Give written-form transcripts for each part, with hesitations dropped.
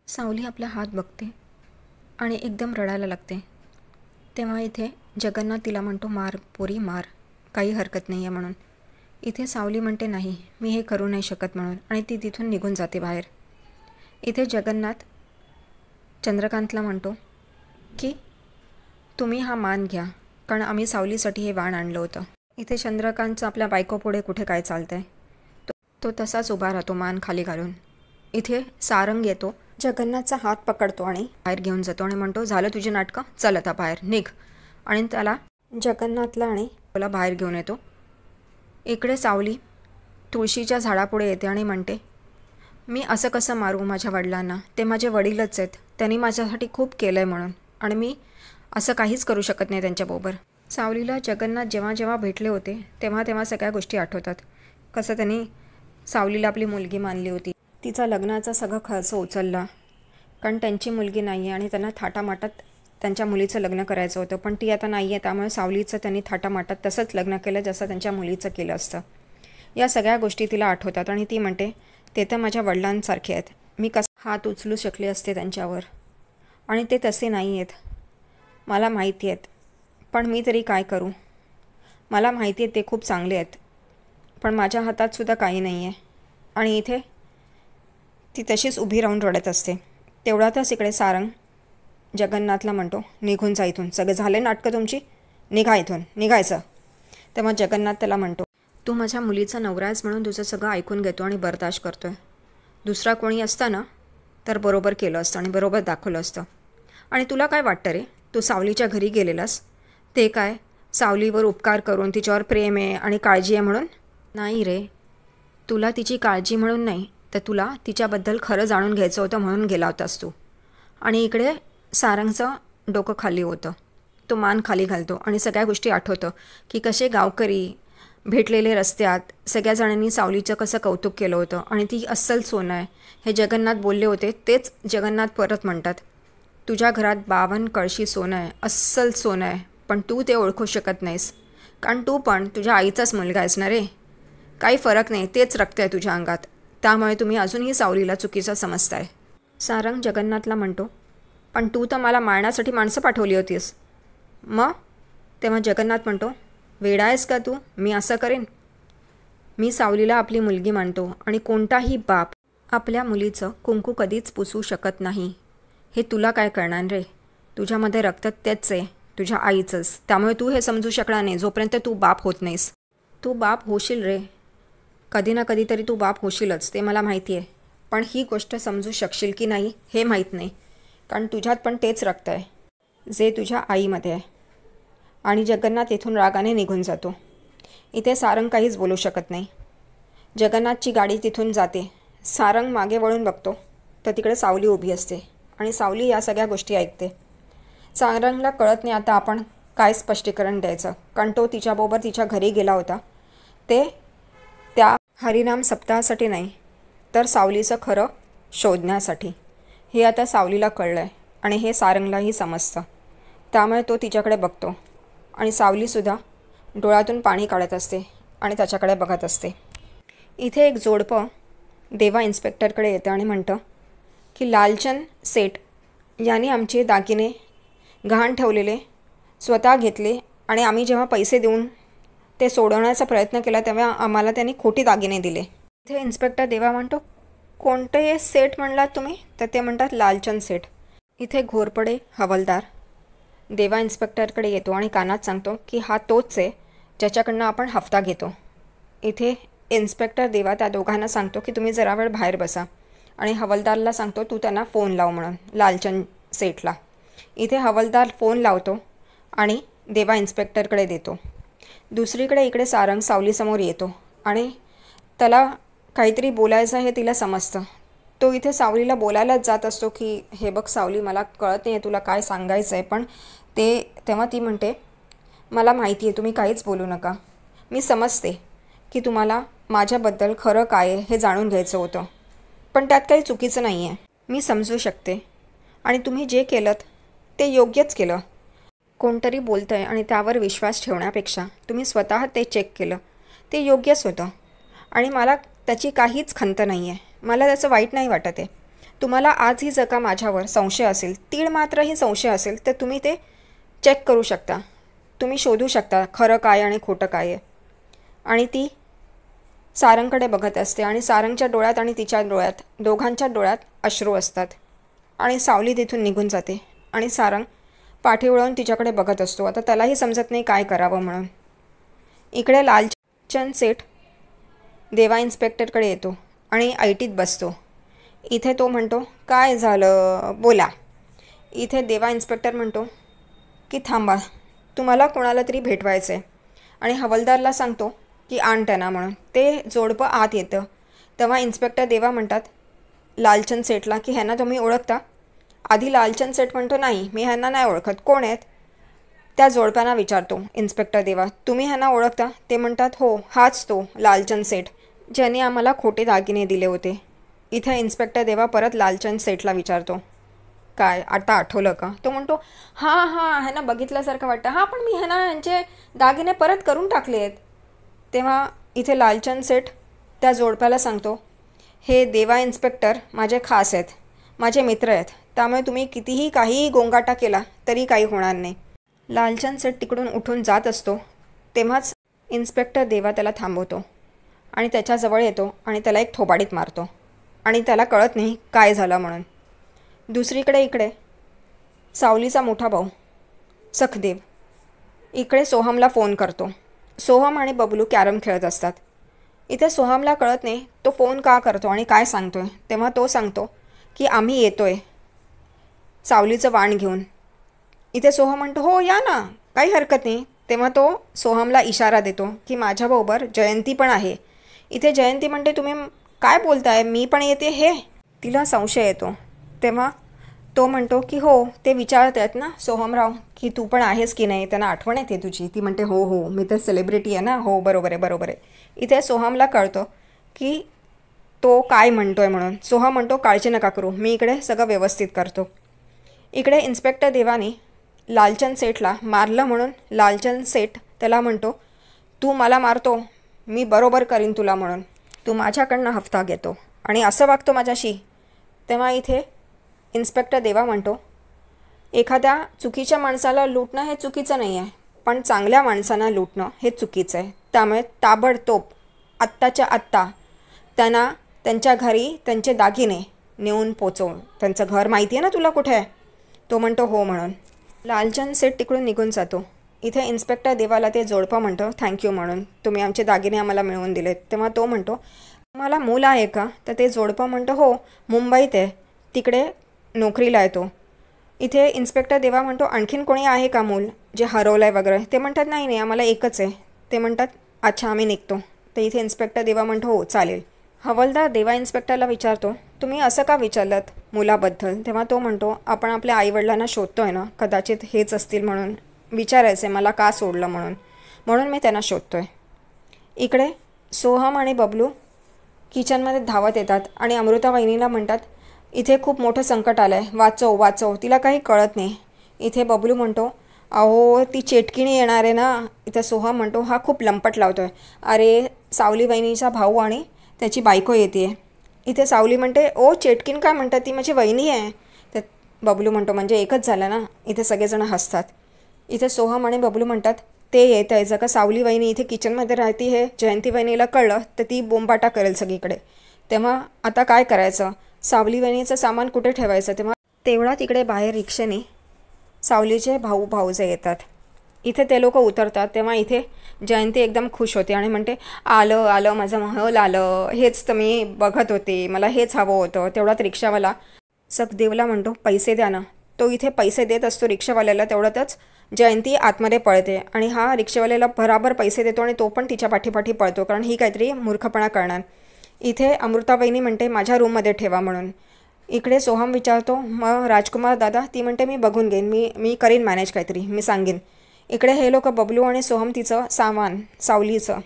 सावली आपला हात बघते आणि एकदम रडायला लागते. तेव्हा इथे जगन्नाथ तिला म्हणतो, मार पोरी मार, काही हरकत नाही आहे म्हणून. इथे सावली म्हणते नाही, मी हे करू नाही शकत म्हणून, आणि ती तिथून निघून जाते बाहेर. इथे जगन्नाथ चंद्रकांतला म्हणतो की तुम्ही हा मान घ्या, कारण आम्ही सावलीसाठी हे वाण आणलं होतं. इथे चंद्रकांतचं आपल्या बायकोपुढे कुठे काय चालतं आहे, तो तसाच उभा राहतो मान खाली घालून. इथे सारंग येतो, जगन्नाथचा हात पकडतो आणि बाहेर घेऊन जातो आणि म्हणतो, झालं तुझी नाटकं, चल आता बाहेर निघ. आणि त्याला जगन्नाथला आणि त्याला बाहेर घेऊन येतो. इकडे सावली तुळशीच्या झाडापुढे येते आणि म्हणते, मी असं कसं मारू माझ्या वडिलांना, ते माझे वडीलच आहेत, त्यांनी माझ्यासाठी खूप केलं आहे म्हणून, आणि मी असं काहीच करू शकत नाही त्यांच्याबरोबर. सावलीला जगन्नाथ जेव्हा जेव्हा भेटले होते तेव्हा तेव्हा सगळ्या गोष्टी आठवतात. कसं त्यांनी सावलीला आपली मुलगी मानली होती, तिचा लग्नाचा सगळा खर्च उचलला, कारण त्यांची मुलगी नाही आहे आणि त्यांना थाटामाटात त्यांच्या मुलीचं लग्न करायचं होतं, पण ती आता नाही आहे, त्यामुळे सावलीचं त्यांनी थाटामाटात तसंच लग्न केलं जसं त्यांच्या मुलीचं केलं असतं. या सगळ्या गोष्टी तिला आठवतात आणि ती म्हणते, ते तर माझ्या वडिलांसारखे आहेत, मी कसं हात उचलू शकले असते त्यांच्यावर, आणि ते तसे नाही आहेत, मला माहिती आहेत, पण मी तरी काय करू. मला माहिती आहे ते खूप चांगले आहेत, पण माझ्या हातातसुद्धा काही नाही आहे. आणि इथे ती तशीच उभी राहून रडत असते. तेवढ्यातच इकडे सारंग जगन्नाथला म्हणतो, निघून जा इथून, सगळे झाले नाटकं तुमची, निघा इथून, निघायचं. तेव्हा जगन्नाथ त्याला म्हणतो, तू माझ्या मुलीचा नवरा आहेस म्हणून तुझं सगळं ऐकून घेतो आणि बर्दाश्त करतो आहे. दुसरा कोणी असता ना तर बरोबर केलं असतं आणि बरोबर दाखवलं असतं. आणि तुला काय वाटतं रे, तू सावलीच्या घरी गेलेलास ते काय सावलीवर उपकार करून तिच्यावर प्रेम आहे आणि काळजी आहे म्हणून? नाही रे, तुला तिची काळजी म्हणून नाही, तर तुला तिच्याबद्दल खरं जाणून घ्यायचं होतं म्हणून गेला होतास तू. आणि इकडे सारंगचं डोकं खाली होतं, तो मान खाली घालतो आणि सगळ्या गोष्टी आठवतं की कसे गावकरी भेटलेले रस्त्यात सगळ्या जणांनी सावलीचं कसं कौतुक केलं होतं, आणि ती अस्सल सोनं आहे हे जगन्नाथ बोलले होते. तेच जगन्नाथ परत म्हणतात, तुझ्या घरात 52 कळशी सोनं आहे, अस्सल सोनं आहे, पण तू ते ओळखू शकत नाहीस, कारण तू पण तुझ्या आईचाच मुलगा आहेस ना रे, काही फरक नाही, तेच रक्त आहे तुझ्या अंगात, त्यामुळे तुम्ही अजूनही सावलीला चुकीचं समजताय. सारंग जगन्नाथला म्हणतो, पण तू तर मला मारण्यासाठी माणसं पाठवली होतीस मग? तेव्हा जगन्नाथ म्हणतो, वेडा आहेस का तू, मी असं करेन? मी सावलीला आपली मुलगी मानतो आणि कोणताही बाप आपल्या मुलीचं कुंकू कधीच पुसू शकत नाही. हे तुला काय कळणार रे, तुझ्यामध्ये रक्त तेच आहे, तुझ्या आईचंच, त्यामुळे तू हे समजू शकणार नाही जोपर्यंत तू बाप होत नाहीस. तू बाप होशील रे, कधी ना कधी तरी तू बाप होशीलच, ते मला माहिती आहे, पण ही गोष्ट समजू शकशील की नाही हे माहीत नाही, कारण तुझ्यात पण तेच रक्त आहे जे तुझ्या आईमध्ये आहे. आणि जगन्नाथ इथून रागाने निघून जातो. इथे सारंग काहीच बोलू शकत नाही. जगन्नाथची गाडी तिथून जाते. सारंग मागे वळून बघतो तर तिकडे सावली उभी असते आणि सावली या सगळ्या गोष्टी ऐकते. सारंगला कळत नाही आता आपण काय स्पष्टीकरण द्यायचं, कारण तो तिच्याबरोबर तिच्या घरी गेला होता ते त्या हरिनाम सप्ताहासाठी नाही, तर सावलीचं खरं शोधण्यासाठी. हे आता सावलीला कळलं आहे आणि हे सारंगलाही समजतं, त्यामुळे तो तिच्याकडे बघतो आणि सावलीसुद्धा डोळ्यातून पाणी काढत असते आणि त्याच्याकडे बघत असते. इथे एक जोडपं देवा इन्स्पेक्टरकडे येतं आणि म्हणतं की लालचंद सेठ यांनी आमचे दागिने गहाण ठेवलेले स्वतः घेतले, आणि आम्ही जेव्हा पैसे देऊन ते सोडवण्याचा प्रयत्न केला तेव्हा आम्हाला त्यांनी खोटी दागिने दिले. इथे इन्स्पेक्टर देवा म्हणतो, कोणते सेठ म्हणलात तुम्ही? तर ते म्हणतात लालचंद सेठ. इथे घोरपडे हवालदार देवा इन्स्पेक्टरकडे येतो आणि कानात सांगतो की हा तोच आहे ज्याच्याकडनं आपण हफ्ता घेतो. इथे इन्स्पेक्टर देवा त्या दोघांना सांगतो की तुम्ही जरा वेळ बाहेर बसा, आणि हवालदारला सांगतो तू त्यांना फोन लाव म्हणून, लालचंद सेठला. इथे हवालदार फोन लावतो आणि देवा इन्स्पेक्टरकडे देतो. दुसरीकडे इकडे सारंग सावलीसमोर येतो आणि त्याला काहीतरी बोलायचं हे तिला समजतं. तो इथे सावलीला बोलायलाच जात असतो की हे बघ सावली, मला कळत नाही आहे तुला काय सांगायचं आहे, पण तेव्हा ती म्हणते, मला माहिती आहे तुम्ही काहीच बोलू नका, मी समजते की तुम्हाला माझ्याबद्दल खरं काय आहे हे जाणून घ्यायचं होतं, पण त्यात काही चुकीचं नाही आहे, मी समजू शकते, आणि तुम्ही जे केलं ते योग्यच केलं. कोणतरी बोलतं आहे आणि त्यावर विश्वास ठेवण्यापेक्षा तुम्ही स्वतः ते चेक केलं, ते योग्यच होतं, आणि मला त्याची काहीच खंत नाही आहे, मला त्याचं वाईट नाही वाटत आहे. तुम्हाला आजही जर का माझ्यावर संशय असेल, तीळ मात्रही संशय असेल, तर तुम्ही ते चेक करू शकता. तुम्ही शोधू शकता खरं काय आणि खोटं काय आहे. आणि ती सारंगकडे बघत असते आणि सारंगच्या डोळ्यात आणि तिच्या डोळ्यात, दोघांच्या डोळ्यात अश्रू असतात. आणि सावली तिथून निघून जाते आणि सारंग पाठी वळून तिच्याकडे बघत असतो. आता त्यालाही समजत नाही काय करावं म्हणून. इकडे लालचंद सेठ देवा इन्स्पेक्टरकडे येतो आणि ऐटीत बसतो. इथे तो म्हणतो, काय झालं बोला. इथे देवा इन्स्पेक्टर म्हणतो की थांबा, तुम्हाला कोणाला तरी भेटवायचं आहे. आणि हवालदारला सांगतो की आण त्यांना म्हणून. ते जोडपं आत येतं. तेव्हा इन्स्पेक्टर देवा म्हणतात लालचंद सेठला की ह्यांना तुम्ही ओळखता. आधी लालचंद सेठ म्हणतो नाही, मी ह्यांना नाही ओळखत, कोण आहेत. त्या जोडप्यांना विचारतो इन्स्पेक्टर देवा, तुम्ही ह्यांना ओळखता. ते म्हणतात हो, हाच तो लालचंद सेठ ज्यांनी आम्हाला खोटे दागिने दिले होते. इथे इन्स्पेक्टर देवा परत लालचंद सेठला विचारतो, काय आता आठवलं का. तो म्हणतो हां हां, ह्यांना बघितल्यासारखं वाटतं. हां, पण मी ह्यांना यांचे दागिने परत करून टाकले आहेत. तेव्हा इथे लालचंद सेठ त्या जोडप्याला सांगतो, हे देवा इन्स्पेक्टर माझे खास आहेत, माझे मित्र आहेत, त्यामुळे तुम्ही कितीही काहीही गोंगाटा केला तरी काही होणार नाही. लालचंद सेठ तिकडून उठून जात असतो. तेव्हाच इन्स्पेक्टर देवा त्याला थांबवतो आणि त्याच्याजवळ येतो आणि त्याला एक थोबाडीत मारतो. आणि त्याला कळत नाही काय झालं म्हणून. दुसरीकडे इकडे सावलीचा मोठा भाऊ सखदेव इकडे सोहमला फोन करतो. सोहम आणि बबलू कॅरम खेळत असतात. इथे सोहमला कळत नाही तो फोन का करतो आणि काय सांगतो आहे. तेव्हा तो सांगतो की आम्ही येतो आहे सावलीचं वाण घेऊन. इथे सोहम म्हणतो हो या ना, काही हरकत नाही. तेव्हा तो सोहमला इशारा देतो की माझ्याबरोबर जयंती पण आहे. इथे जयंती म्हणते तुम्ही काय बोलताय, मी पण येते हे. तिला संशय येतो. तेव्हा तो म्हणतो की हो, ते विचारत आहेत ना सोहमराव की तू पण आहेस की नाही, त्यांना आठवण येते तुझी. ती म्हणते हो हो, मी तर सेलिब्रिटी आहे ना. हो बरोबर आहे बरोबर आहे. इथे सोहमला कळतं की तो काय म्हणतो आहे म्हणून. सोहम म्हणतो काळजी नका करू, मी इकडे सगळं व्यवस्थित करतो. इकडे इन्स्पेक्टर देवानी लालचंद सेठला मारलं म्हणून लालचंद सेठ त्याला म्हणतो तू मला मारतो, मी बरोबर करीन तुला म्हणून. तू माझ्याकडनं हफ्ता घेतो आणि असं वागतो माझ्याशी. तेव्हा इथे इन्स्पेक्टर देवा म्हणतो एखाद्या चुकीच्या माणसाला लुटणं हे चुकीचं नाही आहे, पण चांगल्या माणसांना लुटणं हे चुकीचं आहे. त्यामुळे ताबडतोब आत्ताच्या आत्ता त्यांना त्यांच्या घरी त्यांचे दागिने नेऊन पोचव. त्यांचं घर माहिती आहे ना तुला कुठे आहे. तो म्हणतो हो म्हणून. लालचंद सेठ तिकडून निघून जातो. इथे इन्स्पेक्टर देवाला ते जोडपं म्हणतो थँक्यू म्हणून, तुम्ही आमचे दागिने आम्हाला मिळवून दिलेत. तेव्हा तो म्हणतो तुम्हाला मूल आहे का. तर ते जोडपं म्हणतो हो, मुंबईत आहे, तिकडे नोकरीला आहे तो. इथे इन्स्पेक्टर देवा म्हणतो आणखीन कोणी आहे का मूल जे हरवलं आहे वगैरे. ते म्हणतात नाही नाही, आम्हाला एकच आहे. ते म्हणतात अच्छा आम्ही निघतो. तर इथे इन्स्पेक्टर देवा म्हणतो हो चालेल. हवालदार देवा इन्स्पेक्टरला विचारतो तुम्ही असं का विचारलं मुलाबद्दल. तेव्हा तो म्हणतो आपण आपल्या आईवडिलांना शोधतो आहे ना, कदाचित हेच असतील म्हणून विचारायचं आहे मला का सोडलं म्हणून मी त्यांना शोधतो आहे. इकडे सोहम आणि बबलू किचनमध्ये धावत येतात आणि अमृता वहिनीला म्हणतात इथे खूप मोठं संकट आलं आहे, वाचव वाचव. तिला काही कळत नाही. इथे बबलू म्हणतो अहो ती चेटकिणी येणार आहे ना. इथे सोहम म्हणतो हा खूप लंपट लावतो आहे. अरे सावली वहिनीचा भाऊ आणि त्याची बायको येते आहे. इथे सावली म्हणते ओ चेटकीन काय म्हणतात, ती माझी वहिनी आहे. तर बबलू म्हणतो म्हणजे एकच झालं ना. इथे सगळेजण हसतात. इथे सोहम आणि बबलू म्हणतात ते येत आहे, जर का सावली वहिनी इथे किचनमध्ये राहते हे जयंती वहिनीला कळलं तर ती बोंबाटा करेल सगळीकडे. तेव्हा आता काय करायचं, सावली वहिनीचं सामान कुठे ठेवायचं. तेवढा तिकडे बाहेर रिक्षेने सावलीचे भाऊजे येतात. इथे ते लोक उतरतात. तेव्हा इथे जयंती एकदम खुश होते आणि म्हणते आलं आलं माझं महल आलं, हेच तर मी बघत होते, मला हेच हवं होतं. तेवढ्यात रिक्षावाला सखदेवला म्हणतो पैसे द्या ना. तो इथे पैसे देत असतो रिक्षावाल्याला. तेवढ्यातच जयंती आतमध्ये पळते आणि हा रिक्षावाल्याला बराबर पैसे देतो आणि तो पण तिच्या पाठीपाठी पळतो, कारण ही काहीतरी मूर्खपणा करणार. इथे अमृताबाईनी म्हणते माझ्या रूममध्ये ठेवा म्हणून. इकडे सोहम विचारतो मग राजकुमार दादा. ती म्हणते मी बघून घेईन, मी करीन मॅनेज काहीतरी, मी सांगेन. इकडे हे लोक बबलू आणि सोहम तिचं सामान सावलीचं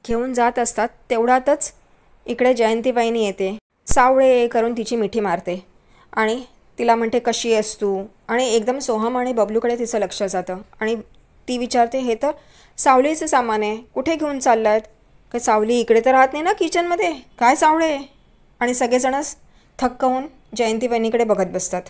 घेऊन जात असतात. तेवढ्यातच इकडे जयंतीबाईनी येते. सावळे करून तिची मिठी मारते आणि तिला म्हणते कशी आहेस तू. आणि एकदम सोहम आणि बबलूकडे तिचं लक्ष जातं आणि ती विचारते हे तर सावलीचं सामान आहे, कुठे घेऊन चाललं आहेत. काय सावली इकडे तर राहत नाही ना किचनमध्ये, काय सावळे. आणि सगळेजणच थक्क होऊन जयंती वहिनीकडे बघत बसतात.